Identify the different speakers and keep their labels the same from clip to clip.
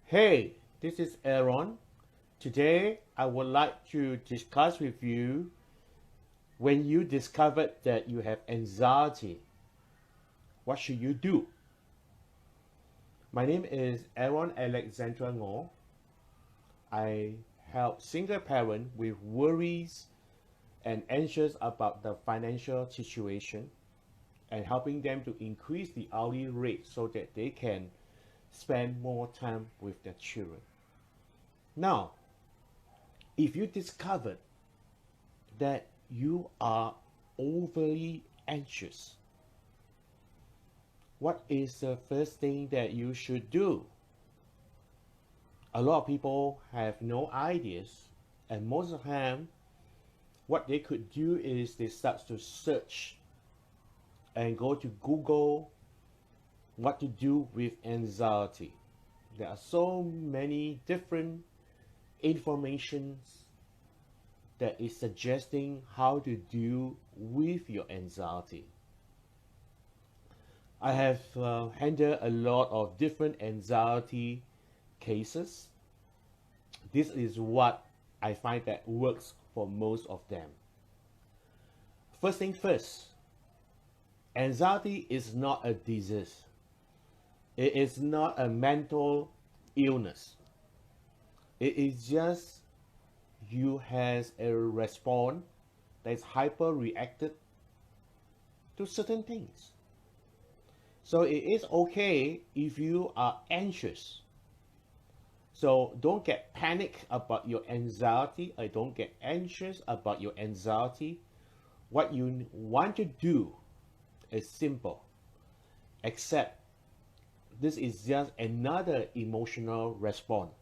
Speaker 1: Hey, this is Aaron. Today, I would like to discuss with you when you discovered that you have anxiety, what should you do? My name is Aaron Alexandra Ngoh. I help single parents with worries and anxious about the financial situation and helping them to increase the hourly rate so that they can spend more time with their children. Now, if you discovered that you are overly anxious, what is the first thing that you should do? A lot of people have no ideas, and most of the time, what they could do is they start to search and go to Google what to do with anxiety. There are so many different informations that is suggesting how to deal with your anxiety. I have handled a lot of different anxiety cases. This is what I find that works for most of them. First thing first, anxiety is not a disease. It is not a mental illness. It is just you has a response that is hyper reacted to certain things. So it is okay if you are anxious. So don't get panic about your anxiety, or don't get anxious about your anxiety. What you want to do is simple. Accept this is just another emotional response.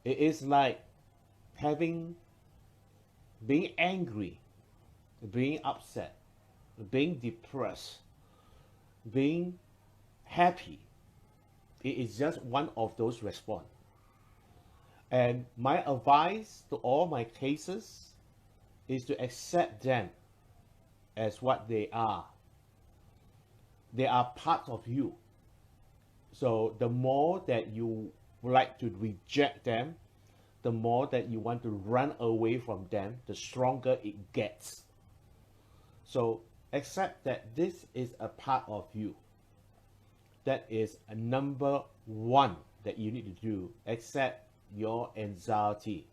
Speaker 1: It is like being angry, being upset, being depressed, being happy. It is just one of those response. And my advice to all my cases is to accept them as what they are. They are part of you. So the more that you would like to reject them, the more that you want to run away from them, the stronger it gets. So accept that this is a part of you. That is a number one that you need to do. Accept your anxiety.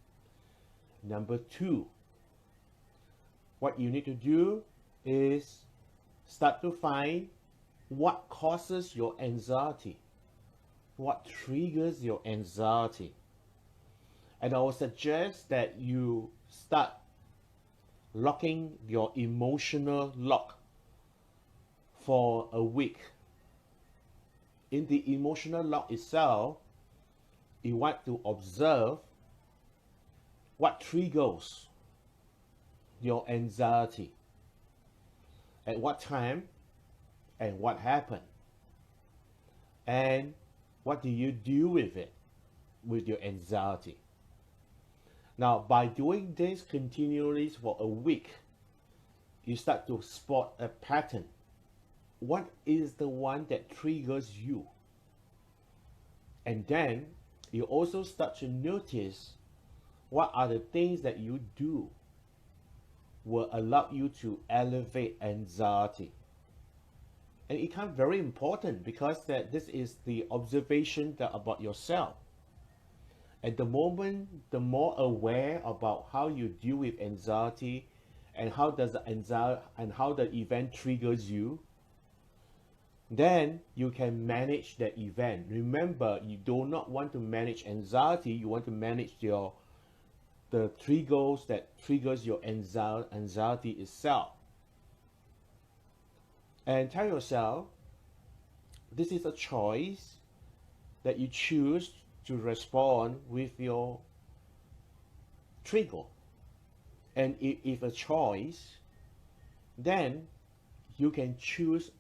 Speaker 1: Number two, what you need to do is start to find what causes your anxiety, what triggers your anxiety. And I would suggest that you start locking your emotional lock for a week. In the emotional lock itself, you want to observe what triggers your anxiety, at what time, and what happened, and what do you do with it, with your anxiety. Now, by doing this continually for a week, you start to spot a pattern. What is the one that triggers you? And then you also start to notice what are the things that you do will allow you to elevate anxiety. And it becomes very important because that this is the observation that about yourself. At the moment, the more aware about how you deal with anxiety and how does the anxiety and how the event triggers you, then you can manage the event. Remember, you do not want to manage anxiety, you want to manage the triggers that triggers your anxiety itself. And tell yourself, this is a choice that you choose to respond with your trigger. And if a choice, then you can choose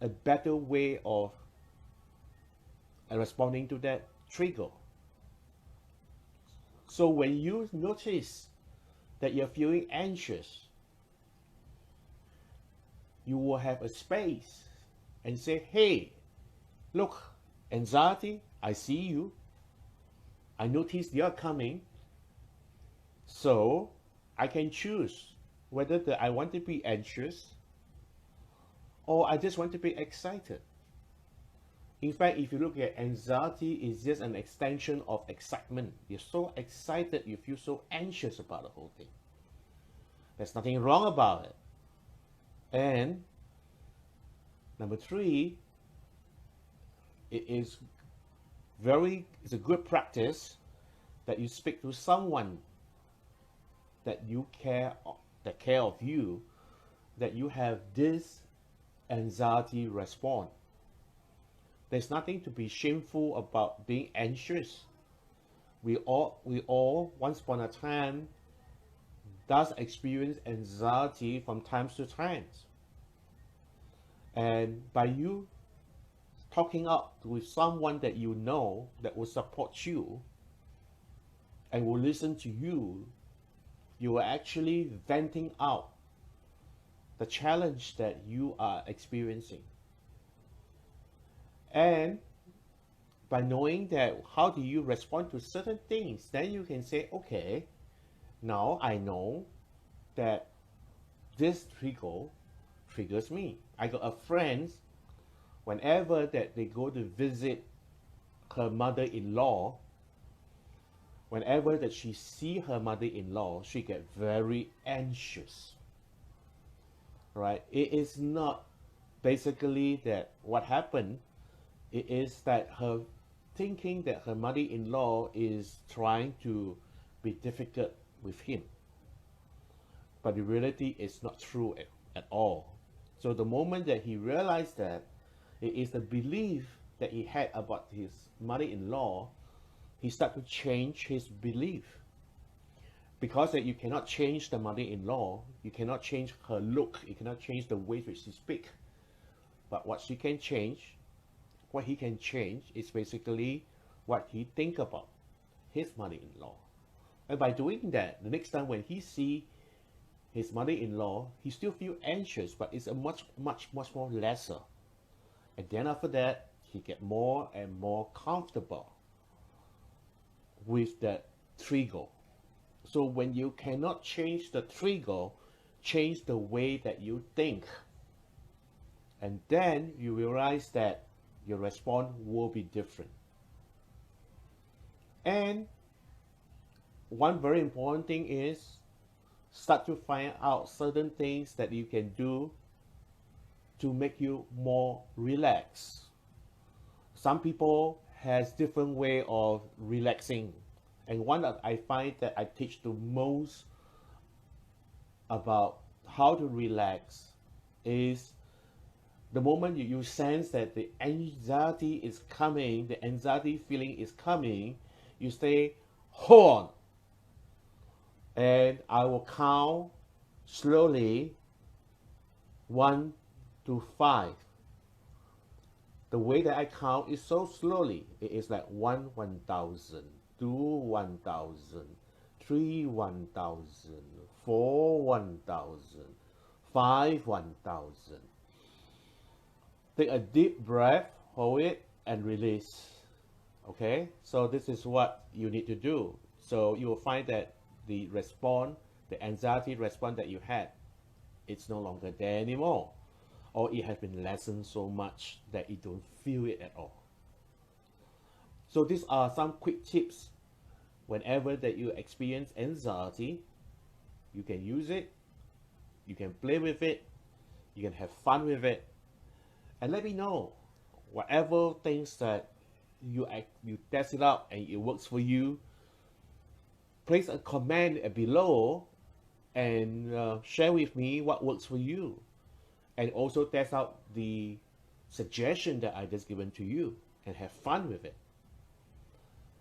Speaker 1: a better way of responding to that trigger. So when you notice that you're feeling anxious, you will have a space and say, hey, look, anxiety, I see you. I notice you're coming. So I can choose whether I want to be anxious or I just want to be excited. In fact, if you look at anxiety, it's just an extension of excitement. You're so excited, you feel so anxious about the whole thing. There's nothing wrong about it. And number three, it's a good practice that you speak to someone that that care of you, that you have this anxiety response. There's nothing to be shameful about being anxious. We all once upon a time does experience anxiety from time to time. And by you talking up with someone that you know that will support you and will listen to you, you are actually venting out the challenge that you are experiencing. And by knowing that how do you respond to certain things, then you can say, okay, now I know that this triggers me. I got a friend, whenever that they go to visit her mother-in-law, whenever that she see her mother-in-law, she get very anxious, right? It is not basically that what happened. It is that her thinking that her mother-in-law is trying to be difficult with him. But the reality is not true at all. So the moment that he realized that it is the belief that he had about his mother-in-law, he started to change his belief. Because that you cannot change the mother-in-law, you cannot change her look, you cannot change the way which she speaks. But what he can change is basically what he think about his mother-in-law. And by doing that, the next time when he see his mother-in-law, he still feel anxious, but it's a much more lesser. And then after that, he get more and more comfortable with that trigger. So when you cannot change the trigger, change the way that you think. And then you realize that your response will be different. And one very important thing is start to find out certain things that you can do to make you more relaxed. Some people has different way of relaxing, and one that I find that I teach the most about how to relax is the moment you sense that the anxiety is coming, the anxiety feeling is coming, you say, hold on. And I will count slowly 1 to 5. The way that I count is so slowly. It is like 1, 1,000, 2, 1,000, 3, 1,000, 4, 1,000, 5, 1,000. Take a deep breath, hold it, and release. Okay, so this is what you need to do. So you will find that the response, the anxiety response that you had, it's no longer there anymore, or it has been lessened so much that you don't feel it at all. So these are some quick tips. Whenever that you experience anxiety, you can use it, you can play with it, you can have fun with it. And let me know whatever things that you test it out and it works for you. Place a comment below and share with me what works for you, and also test out the suggestion that I just given to you and have fun with it.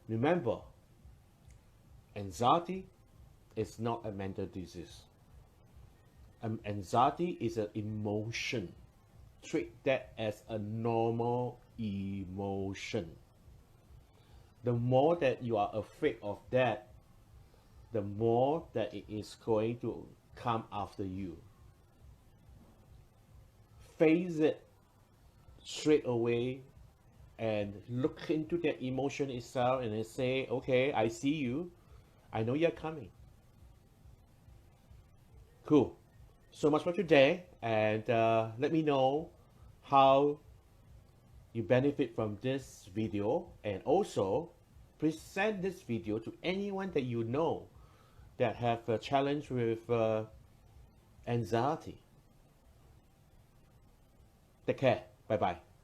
Speaker 1: Remember, anxiety is not a mental disease. Anxiety is an emotion. Treat that as a normal emotion. The more that you are afraid of that, the more that it is going to come after you. Face it straight away and look into their emotion itself and then say, okay, I see you. I know you're coming. Cool. So much for today. And let me know how you benefit from this video. And also, present this video to anyone that you know that have a challenge with anxiety. Take care. Bye bye.